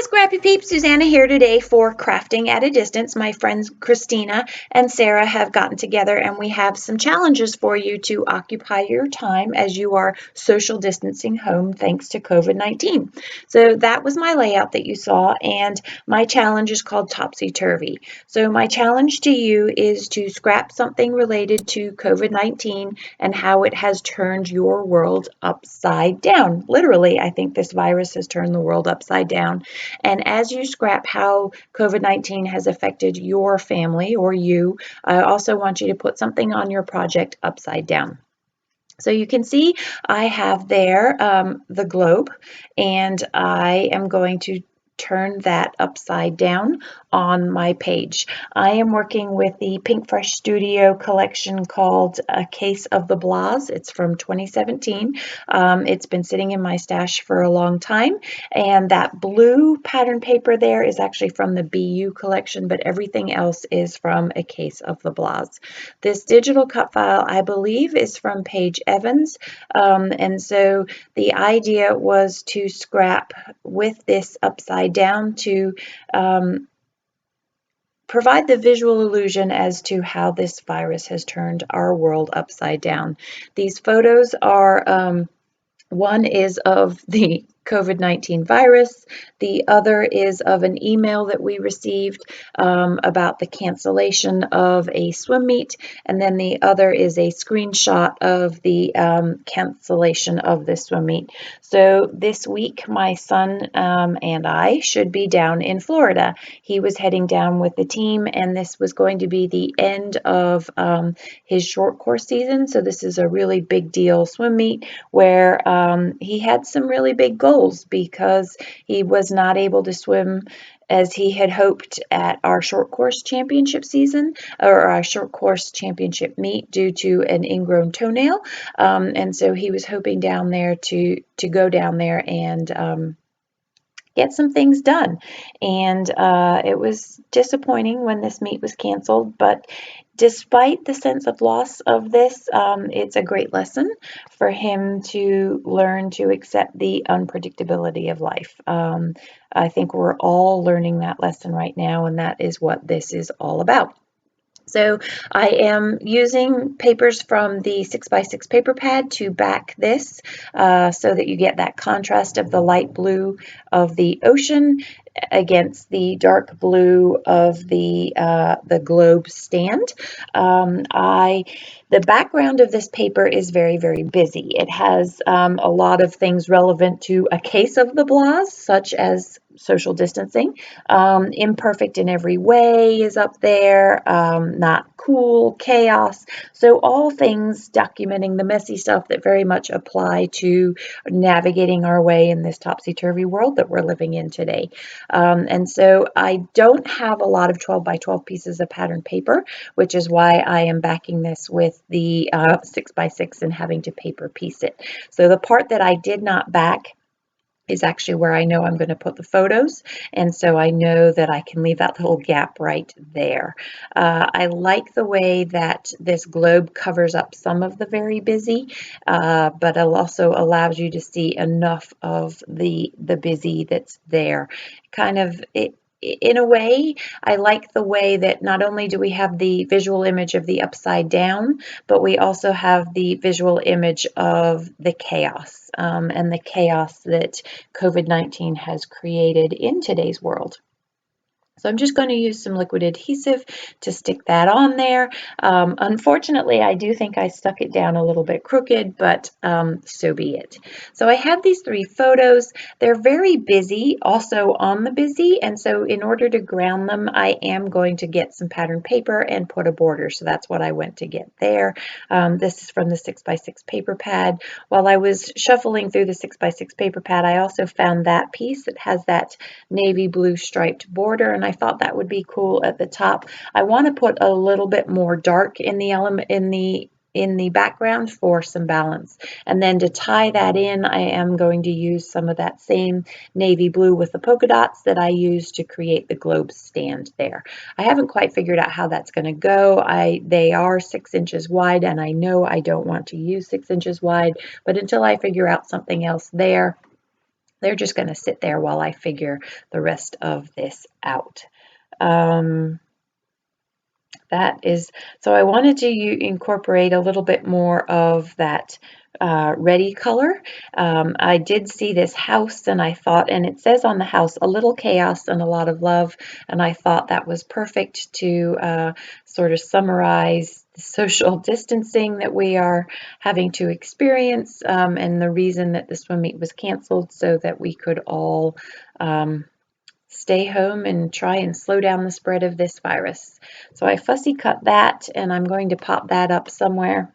Scrappy Peeps, Suzanna here today for Crafting at a Distance. My friends Khristina and Sara have gotten together and we have some challenges for you to occupy your time as you are social distancing home thanks to COVID-19. So that was my layout that you saw, and my challenge is called Topsy Turvy. So my challenge to you is to scrap something related to COVID-19 and how it has turned your world upside down. Literally, I think this virus has turned the world upside down. And as you scrap how COVID-19 has affected your family or you, I also want you to put something on your project upside down. So you can see I have there the globe, and I am going to turn that upside down on my page. I am working with the PinkFresh Studio collection called A Case of the Blahs. It's from 2017. It's been sitting in my stash for a long time, and that blue pattern paper there is actually from the BU collection, but everything else is from A Case of the Blahs. This digital cut file, I believe, is from Paige Evans, and so the idea was to scrap with this upside down to provide the visual illusion as to how this virus has turned our world upside down. These photos are, one is of the COVID-19 virus. The other is of an email that we received about the cancellation of a swim meet. And then the other is a screenshot of the cancellation of the swim meet. So this week, my son and I should be down in Florida. He was heading down with the team, and this was going to be the end of his short course season. So this is a really big deal swim meet where he had some really big goals because he was not able to swim as he had hoped at our short course championship season or our short course championship meet due to an ingrown toenail. And so he was hoping down there to go down there and get some things done. And it was disappointing when this meet was canceled, but despite the sense of loss of this, it's a great lesson for him to learn to accept the unpredictability of life. I think we're all learning that lesson right now, and that is what this is all about. So I am using papers from the 6x6 paper pad to back this so that you get that contrast of the light blue of the ocean against the dark blue of the globe stand. The background of this paper is very, very busy. It has a lot of things relevant to A Case of the Blahs, such as social distancing. Imperfect in every way is up there. Not cool, chaos. So all things documenting the messy stuff that very much apply to navigating our way in this topsy-turvy world that we're living in today. And so I don't have a lot of 12 by 12 pieces of pattern paper, which is why I am backing this with the 6x6 and having to paper piece it. So the part that I did not back is actually where I know I'm going to put the photos, and so I know that I can leave that little gap right there. I like the way that this globe covers up some of the very busy, but it also allows you to see enough of the busy that's there. In a way, I like the way that not only do we have the visual image of the upside down, but we also have the visual image of the chaos and the chaos that COVID-19 has created in today's world. So I'm just going to use some liquid adhesive to stick that on there. Unfortunately, I do think I stuck it down a little bit crooked, but so be it. So I have these three photos. They're very busy, also on the busy, and so in order to ground them, I am going to get some pattern paper and put a border. So that's what I went to get there. This is from the 6x6 paper pad. While I was shuffling through the 6x6 paper pad, I also found that piece that has that navy blue striped border, and I thought that would be cool at the top. I want to put a little bit more dark in the element in the background for some balance. And then to tie that in, I am going to use some of that same navy blue with the polka dots that I used to create the globe stand there. I haven't quite figured out how that's going to go. They are 6 inches wide, and I know I don't want to use 6 inches wide, but until I figure out something else there, They're just going to sit there while I figure the rest of this out. That is, so I wanted to incorporate a little bit more of that ready color. I did see this house and I thought, and it says on the house, a little chaos and a lot of love, and I thought that was perfect to sort of summarize the social distancing that we are having to experience, and the reason that the swim meet was canceled, so that we could all stay home and try and slow down the spread of this virus. So I fussy cut that, and I'm going to pop that up somewhere.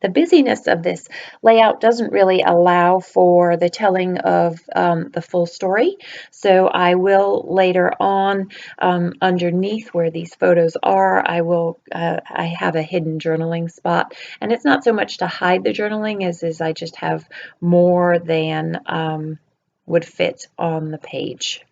The busyness of this layout doesn't really allow for the telling of the full story, so I will later on, underneath where these photos are, I have a hidden journaling spot, and it's not so much to hide the journaling as I just have more than would fit on the page.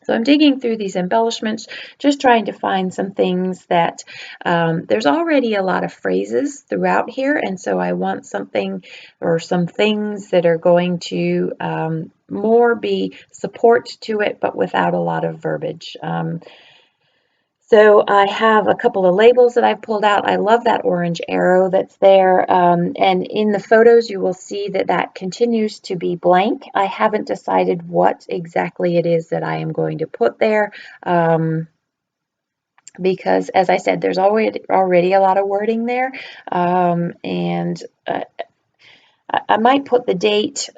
So I'm digging through these embellishments, just trying to find some things that there's already a lot of phrases throughout here, and so I want something or some things that are going to more be support to it, but without a lot of verbiage. So I have a couple of labels that I've pulled out. I love that orange arrow that's there. And in the photos, you will see that that continues to be blank. I haven't decided what exactly it is that I am going to put there. Because as I said, there's already a lot of wording there. And I might put the date.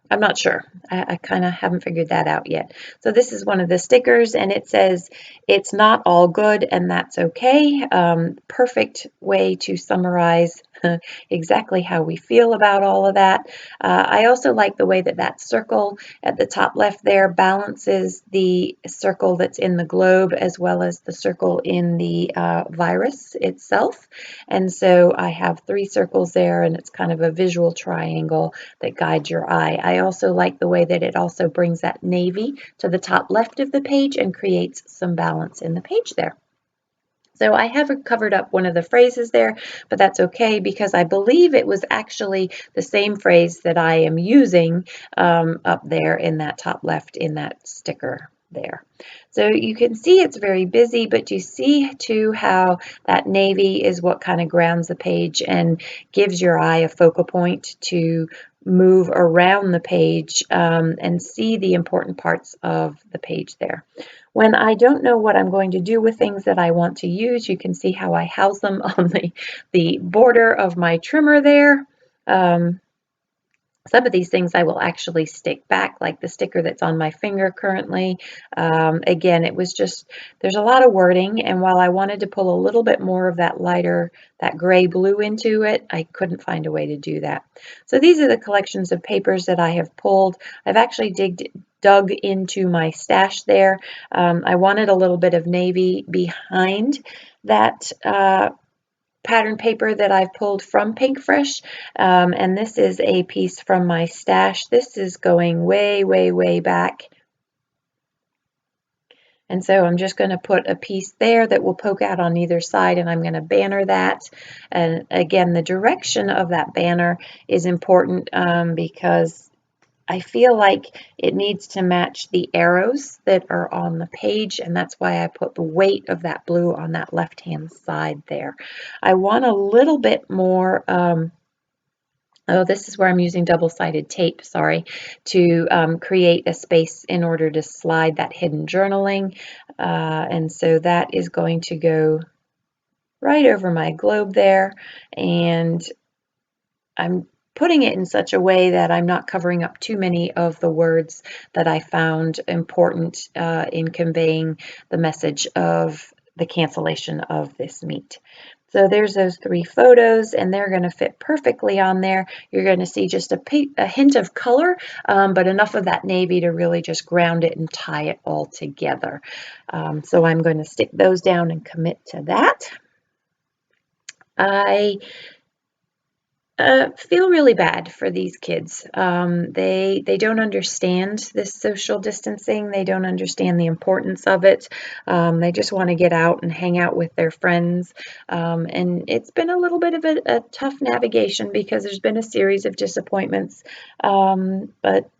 I'm not sure. I kind of haven't figured that out yet. So this is one of the stickers, and it says, "It's not all good, and that's okay." Perfect way to summarize exactly how we feel about all of that. I also like the way that that circle at the top left there balances the circle that's in the globe as well as the circle in the virus itself. And so I have 3 circles there, and it's kind of a visual triangle that guides your eye. I also like the way that it also brings that navy to the top left of the page and creates some balance in the page there. So I haven't covered up one of the phrases there, but that's okay because I believe it was actually the same phrase that I am using up there in that top left in that sticker there. So you can see it's very busy, but you see too how that navy is what kind of grounds the page and gives your eye a focal point to move around the page and see the important parts of the page there. When I don't know what I'm going to do with things that I want to use, you can see how I house them on the border of my trimmer there. Some of these things I will actually stick back, like the sticker that's on my finger currently. Again, it was just, there's a lot of wording, and while I wanted to pull a little bit more of that lighter, that gray blue into it, I couldn't find a way to do that. So these are the collections of papers that I have pulled. I've actually dug into my stash there. I wanted a little bit of navy behind that pattern paper that I've pulled from PinkFresh, and this is a piece from my stash. This is going way, way, way back. And so I'm just going to put a piece there that will poke out on either side, and I'm going to banner that. And again, the direction of that banner is important because I feel like it needs to match the arrows that are on the page, and that's why I put the weight of that blue on that left-hand side there. I want a little bit more, oh, this is where I'm using double-sided tape, sorry, to create a space in order to slide that hidden journaling. And so that is going to go right over my globe there, and I'm putting it in such a way that I'm not covering up too many of the words that I found important in conveying the message of the cancellation of this meet. So there's those 3 photos, and they're going to fit perfectly on there. You're going to see just a hint of color, but enough of that navy to really just ground it and tie it all together. So I'm going to stick those down and commit to that. I feel really bad for these kids. They don't understand this social distancing. They don't understand the importance of it. They just want to get out and hang out with their friends. And it's been a little bit of a tough navigation because there's been a series of disappointments. But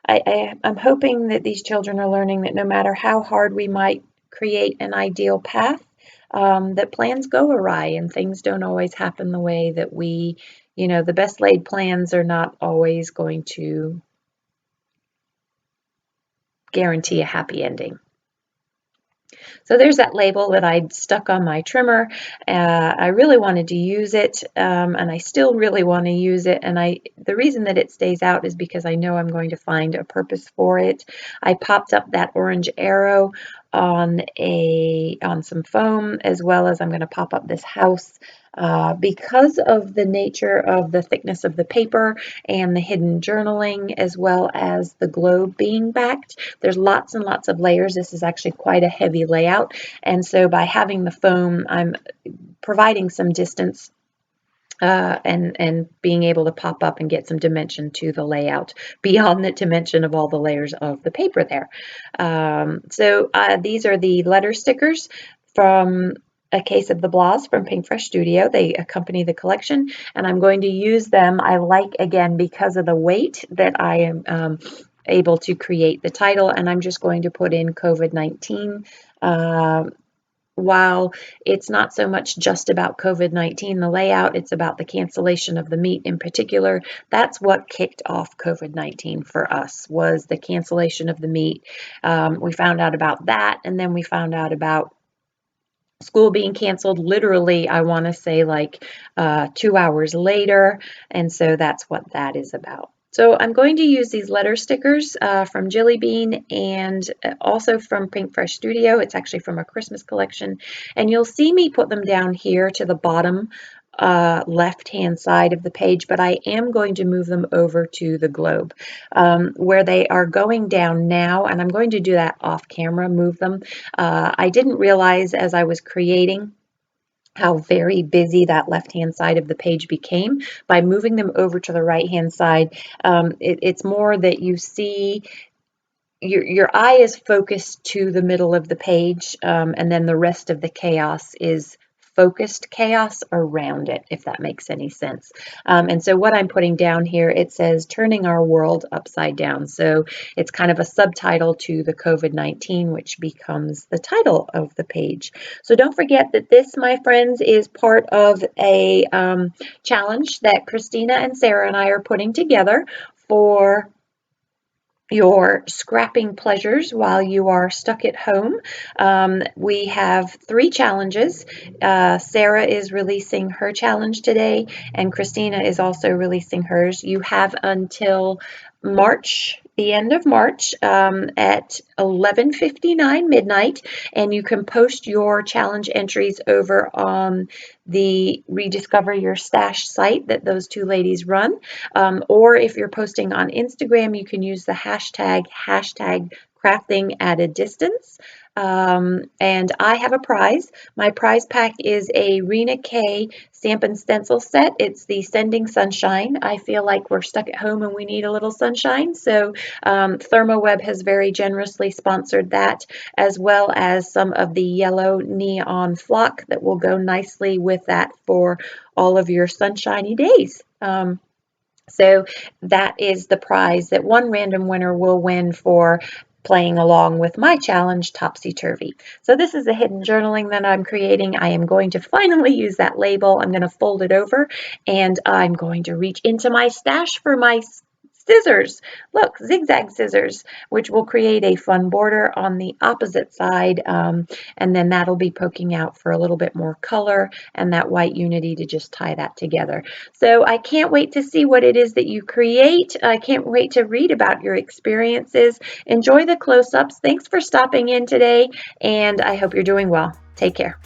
I'm hoping that these children are learning that no matter how hard we might create an ideal path, that plans go awry and things don't always happen the way that the best laid plans are not always going to guarantee a happy ending. So there's that label that I'd stuck on my trimmer. I really wanted to use it, and I still really want to use it. And the reason that it stays out is because I know I'm going to find a purpose for it. I popped up that orange arrow on some foam, as well as I'm going to pop up this house. Because of the nature of the thickness of the paper and the hidden journaling, as well as the globe being backed, there's lots and lots of layers. This is actually quite a heavy layout, and so by having the foam, I'm providing some distance and being able to pop up and get some dimension to the layout beyond the dimension of all the layers of the paper there. So these are the letter stickers from a case of the Blahs from PinkFresh Studio. They accompany the collection, and I'm going to use them. I like, again, because of the weight that I am able to create the title, and I'm just going to put in COVID-19. While it's not so much just about COVID-19, the layout, it's about the cancellation of the meet in particular. That's what kicked off COVID-19 for us, was the cancellation of the meet. We found out about that, and then we found out about school being canceled literally, I want to say, like 2 hours later, and so that's what that is about. So I'm going to use these letter stickers from Jilly Bean and also from PinkFresh Studio. It's actually from a Christmas collection, and you'll see me put them down here to the bottom left-hand side of the page, but I am going to move them over to the globe where they are going down now, and I'm going to do that off camera, move them. I didn't realize as I was creating how very busy that left-hand side of the page became. By moving them over to the right-hand side, it's more that you see your eye is focused to the middle of the page, and then the rest of the chaos is focused chaos around it, if that makes any sense. And so what I'm putting down here, it says turning our world upside down. So it's kind of a subtitle to the COVID-19, which becomes the title of the page. So don't forget that this, my friends, is part of a challenge that Khristina and Sara and I are putting together for your scrapping pleasures while you are stuck at home. We have 3 challenges. Sara is releasing her challenge today, and Khristina is also releasing hers. You have until March, the end of March, at 11:59 midnight, and you can post your challenge entries over on the Rediscover Your Stash site that those 2 ladies run. Or if you're posting on Instagram, you can use the hashtag crafting at a distance. And I have a prize. My prize pack is a Rena K stamp and stencil set. It's the Sending Sunshine. I feel like we're stuck at home and we need a little sunshine. So ThermoWeb has very generously sponsored that, as well as some of the yellow neon flock that will go nicely with that for all of your sunshiny days. So that is the prize that one random winner will win for playing along with my challenge, Topsy Turvy. So this is a hidden journaling that I'm creating. I am going to finally use that label. I'm going to fold it over, and I'm going to reach into my stash for my scissors. Look, zigzag scissors, which will create a fun border on the opposite side, and then that'll be poking out for a little bit more color and that white unity to just tie that together. So I can't wait to see what it is that you create. I can't wait to read about your experiences. Enjoy the close-ups. Thanks for stopping in today, and I hope you're doing well. Take care.